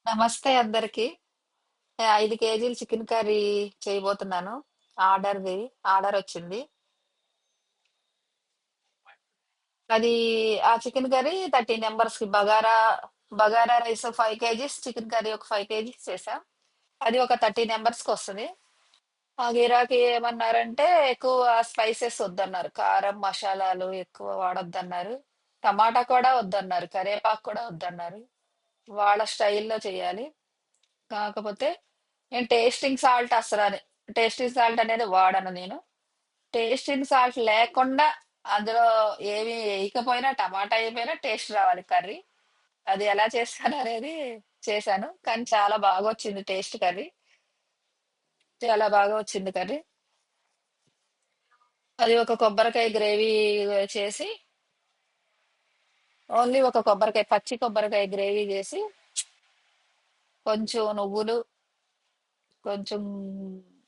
నమస్తే అందరికి. 5 కేజీలు చికెన్ కర్రీ చేయబోతున్నాను. ఆర్డర్‌ది ఆర్డర్ వచ్చింది. అది ఆ చికెన్ కర్రీ 30 మెంబర్స్‌కి bagara rice 5 kgs, chicken curry ఒక 5 కేజీస్ చేశా. అది ఒక 30 మెంబర్స్‌కి వస్తది. ఆ గిరాకీ ఏమన్నారంటే ఎక్కువ స్పైసెస్ వద్దన్నారు. కారం, మసాలాలు ఎక్కువ వాడొద్దన్నారు. టమాటా కూడా వద్దన్నారు. కరివేపాకు కూడా వద్దన్నారు. వాళ్ళ స్టైల్‌లో చేయాలి. కాకపోతే నేను టేస్టింగ్ సాల్ట్ అనేది వాడను నేను. టేస్టింగ్ సాల్ట్ లేకుండా అందులో ఏమి వేయకపోయినా టమాటా అయిపోయినా టేస్ట్ రావాలి కర్రీ. అది ఎలా చేస్తాను అనేది చేశాను. కానీ చాలా బాగా వచ్చింది టేస్ట్ కర్రీ. చాలా బాగా వచ్చింది కర్రీ. అది ఒక కొబ్బరికాయ గ్రేవీ చేసి ఓన్లీ ఒక కొబ్బరికాయ పచ్చి కొబ్బరికాయ గ్రేవీ చేసి కొంచెం నువ్వులు కొంచెం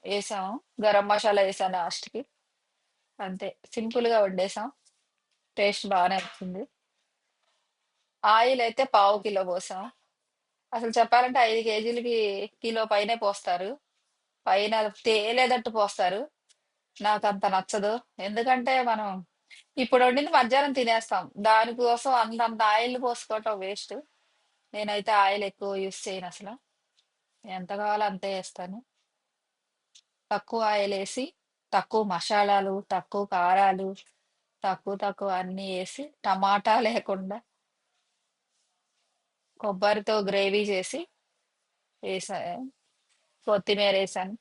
వేసాము. గరం మసాలా వేసాను లాస్ట్‌కి. అంతే సింపుల్ గా వండేసాం. టేస్ట్ బాగానే వచ్చింది. ఆయిల్ అయితే పావు కిలో పోసాం. అసలు చెప్పాలంటే 5 కేజీలకి కిలో పైనే పోస్తారు. పైన తేలేదట్టు పోస్తారు. నాకంత నచ్చదు. ఎందుకంటే మనం ఇప్పుడు వండింది మధ్యాహ్నం తినేస్తాం. దానికోసం అంతంత ఆయిల్ పోసుకోవటం వేస్ట్. నేనైతే ఆయిల్ ఎక్కువ యూస్ చేయను అసలు. ఎంత కావాలో అంతే వేస్తాను. తక్కువ ఆయిల్ వేసి, తక్కువ మసాలాలు, తక్కువ కారాలు, తక్కువ తక్కువ అన్నీ వేసి, టమాటా లేకుండా కొబ్బరితో గ్రేవీ చేసి వేసా. కొత్తిమీర వేసాను.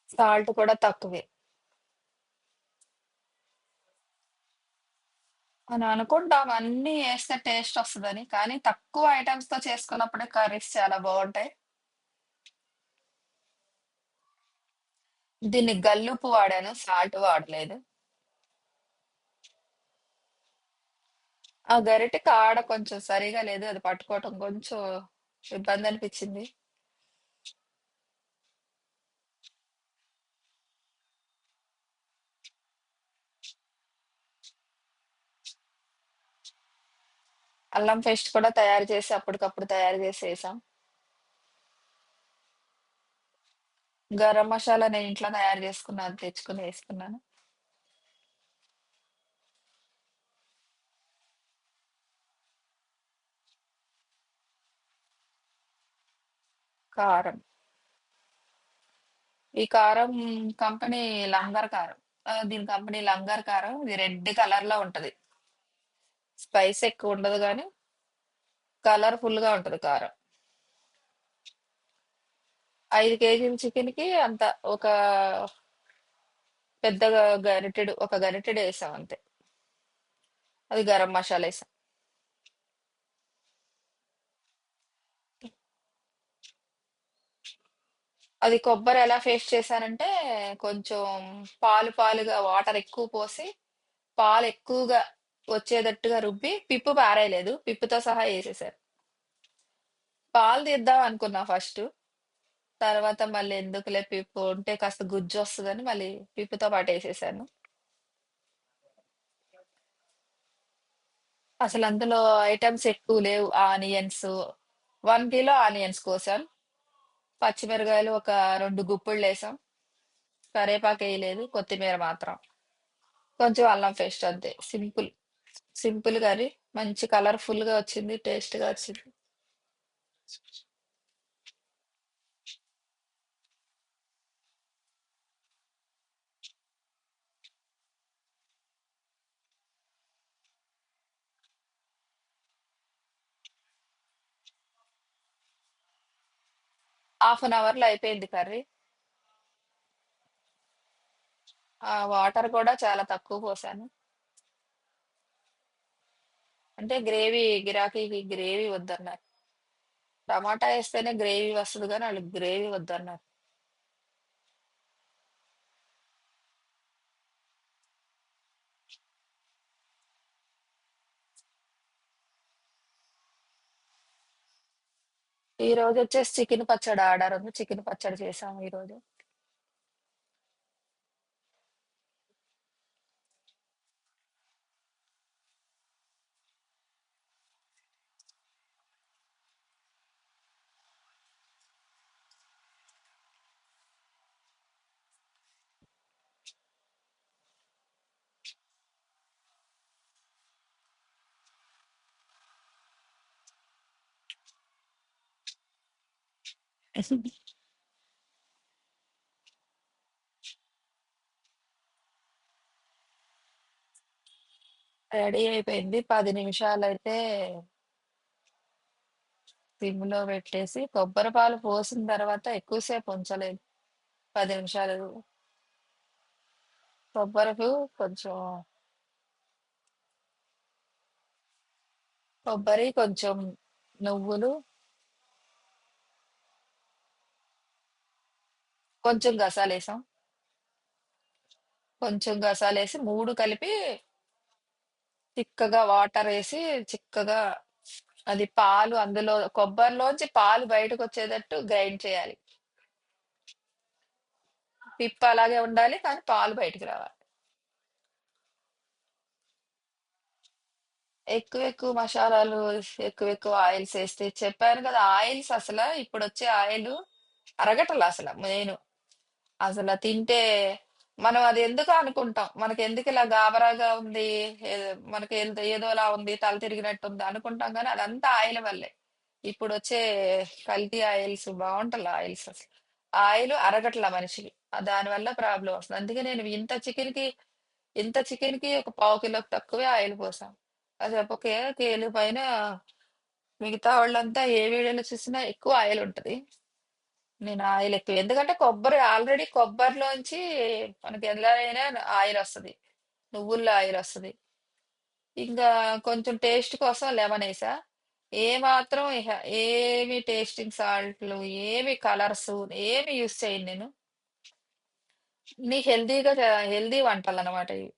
సాల్ట్ కూడా తక్కువే అని అనుకుంటాం. అన్నీ ఏస్తే టేస్ట్ వస్తదని. కానీ తక్కువ ఐటెమ్స్‌తో చేసుకున్నప్పుడే కర్రీస్ చాలా బావుంటాయి. దీనికి గల్లుప్పు వాడాను. సాల్ట్ వాడలేదు. ఆ గరిటె కాడ కొంచెం సరిగా లేదు. అది పట్టుకోవటం కొంచెం ఇబ్బందనిపిచ్చింది. అల్లం పేస్ట్ కూడా తయారు చేసి అప్పటికప్పుడు తయారు చేసేసాం. గరం మసాలా నేను ఇంట్లో తయారు చేసుకున్నా. అది తెచ్చుకొని వేసుకున్నాను. కారం. ఈ కారం కంపెనీ లంగర్ కారం. దీని కంపెనీ లంగర్ కారం. ఇది రెడ్ కలర్‌లో ఉంటది. స్పైస్ ఎక్కువ ఉండదు గానీ కలర్‌ఫుల్ గా ఉంటది కారం. 5 కేజీల చికెన్‌కి అంత ఒక పెద్దగా ఒక గరిటెడు వేసాం అంతే. అది గరం మసాలా వేసాం. అది కొబ్బరి ఎలా పేస్ట్ చేశానంటే కొంచెం పాలుగా వాటర్ ఎక్కువ పోసి పాలు ఎక్కువగా వచ్చేటట్టుగా రుబ్బి పిప్పు పారేయలేదు. పిప్పుతో సహా వేసేసారు. పాలు తీద్దాం అనుకున్నా ఫస్ట్. తర్వాత మళ్ళీ ఎందుకులే పిప్పు ఉంటే కాస్త గుజ్జు వస్తదని మళ్ళీ పిప్పుతో పాటు వేసేసాను. అసలు అందులో ఐటమ్స్ ఎక్కువ లేవు. ఆనియన్స్ 1 కిలో ఆనియన్స్ కోసాం. పచ్చిమిరకాయలు ఒక 2 గుప్పిళ్ళేసాం. కరేపాకు వేయలేదు. కొత్తిమీర మాత్రం. కొంచెం అల్లం పేస్ట్ అంతే. సింపుల్. Simple curry. మంచి కలర్‌ఫుల్ గా వచ్చింది. టేస్ట్ గా వచ్చింది. హాఫ్ అన్ అవర్ లో అయిపోయింది కర్రీ. ఆ వాటర్ కూడా చాలా తక్కువ పోసాను. అంటే గిరాకీకి గ్రేవీ వద్దన్నారు. టమాటా వేస్తేనే గ్రేవీ వస్తది కానీ వాళ్ళు గ్రేవీ వద్దన్నారు. ఈ రోజు వచ్చేసి చికెన్ పచ్చడి ఆర్డర్ ఉంది. చికెన్ పచ్చడి చేసాము ఈ రోజు. రెడీ అయిపోయింది. 10 నిమిషాలైతే సిమ్‌లో పెట్టేసి కొబ్బరి పాలు పోసిన తర్వాత ఎక్కువ సేపు ఉంచలేదు. 10 నిమిషాలు కొబ్బరకు కొంచెం కొబ్బరి, కొంచెం నువ్వులు, కొంచెం గసాలేసాం. కొంచెం గసాలేసి 3 కలిపి చిక్కగా వాటరేసి చిక్కగా అది పాలు అందులో కొబ్బరిలోంచి పాలు బయటకొచ్చేటట్టు గ్రైండ్ చేయాలి. పిప్ప అలాగే ఉండాలి. కానీ పాలు బయటికి రావాలి. ఎక్కువ మసాలాలు, ఎక్కువ ఆయిల్స్ ఏస్తే చెప్పాను కదా! ఆయిల్స్ ఇప్పుడొచ్చే ఆయిలు అరగటంలా మెయిను. తింటే మనం అది ఎందుకో అనుకుంటాం. మనకెందుకు ఇలా గాబరాగా ఉంది, మనకి ఏదోలా ఉంది, తల తిరిగినట్టుంది అనుకుంటాం గానీ అదంతా ఆయిల్ వల్లే. ఇప్పుడొచ్చే కల్తీ ఆయిల్స్ బావుంటల్ల ఆయిల్స్ అసలు. ఆయిలు అరగట్ల మనిషికి. దానివల్ల ప్రాబ్లమ్ వస్తుంది. అందుకే నేను ఇంత చికెన్‌కి ఒక పావు కిలోకి తక్కువే ఆయిల్ పోసాం. కేలు పైన మిగతా వాళ్ళంతా ఏ వీడియోలో చూసినా ఎక్కువ ఆయిల్ ఉంటది. నేను ఆయిల్ ఎక్కువ. ఎందుకంటే ఆల్రెడీ కొబ్బరిలోంచి మనకి ఎలా అయినా ఆయిల్ వస్తది. నువ్వుల్లో ఆయిల్ వస్తది. ఇంకా కొంచెం టేస్ట్ కోసం లెమన్ ఏసా. ఏమాత్రం ఏమి టేస్టింగ్ సాల్ట్‌లు, ఏమి కలర్స్ ఏమి యూజ్ చేయను నేను. నీ హెల్తీ వంటలన్నమాట ఇవి.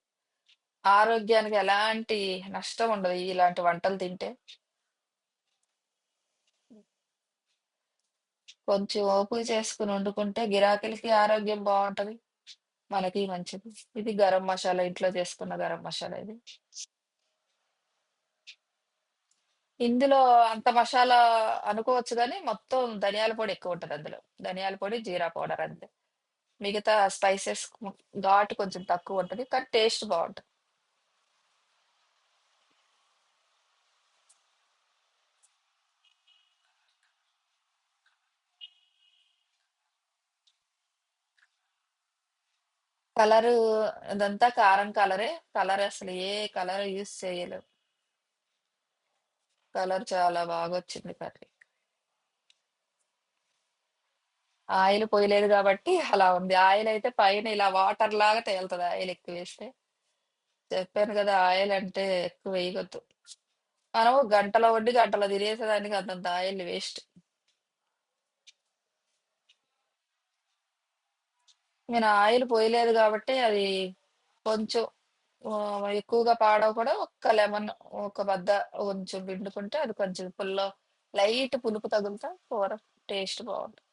ఆరోగ్యానికి ఎలాంటి నష్టం ఉండదు ఇలాంటి వంటలు తింటే. కొంచెం ఓపిక చేసుకొని వండుకుంటే గిరాకీలకి ఆరోగ్యం బావుంటది. మనకి మంచిది. ఇది గరం మసాలా ఇంట్లో చేసుకున్న గరం మసాలా ఇది. ఇందులో అంత మసాలా అనుకోవచ్చు గానీ, మొత్తం ధనియాల పొడి ఎక్కువుంటది అందులో. ధనియాల పొడి, జీరా పౌడర్ అంతే. మిగతా స్పైసెస్ ఘాటు కొంచెం తక్కువుంటది. కానీ టేస్ట్ బావుంటది. కలరు ఇదంతా కారం కలరే. కలర్ అసలు ఏ కలర్ యూజ్ చేయలేదు. కలర్ చాలా బాగొచ్చింది కర్రీ. ఆయిల్ పోయలేదు గాబట్టి అలా ఉంది. ఆయిల్ అయితే పైన ఇలా వాటర్ లాగా తేలుతది ఆయిల్ ఎక్కువేస్తే. చెప్పాను గదా! ఆయిల్ అంటే ఎక్కువ వేయగొద్దు. మనం గంటలో వండి గంటలో తినేసేదానికి అంతంత ఆయిల్ వేస్ట్. నేను ఆయిల్ పోయలేదు గాబట్టి అది కొంచెం ఎక్కువగా పాడవకుండా ఒక బద్ద కొంచెం పిండుకుంటే అది కొంచెం లైట్ పులుపు తగులుతా కూర టేస్ట్ బావుంటది.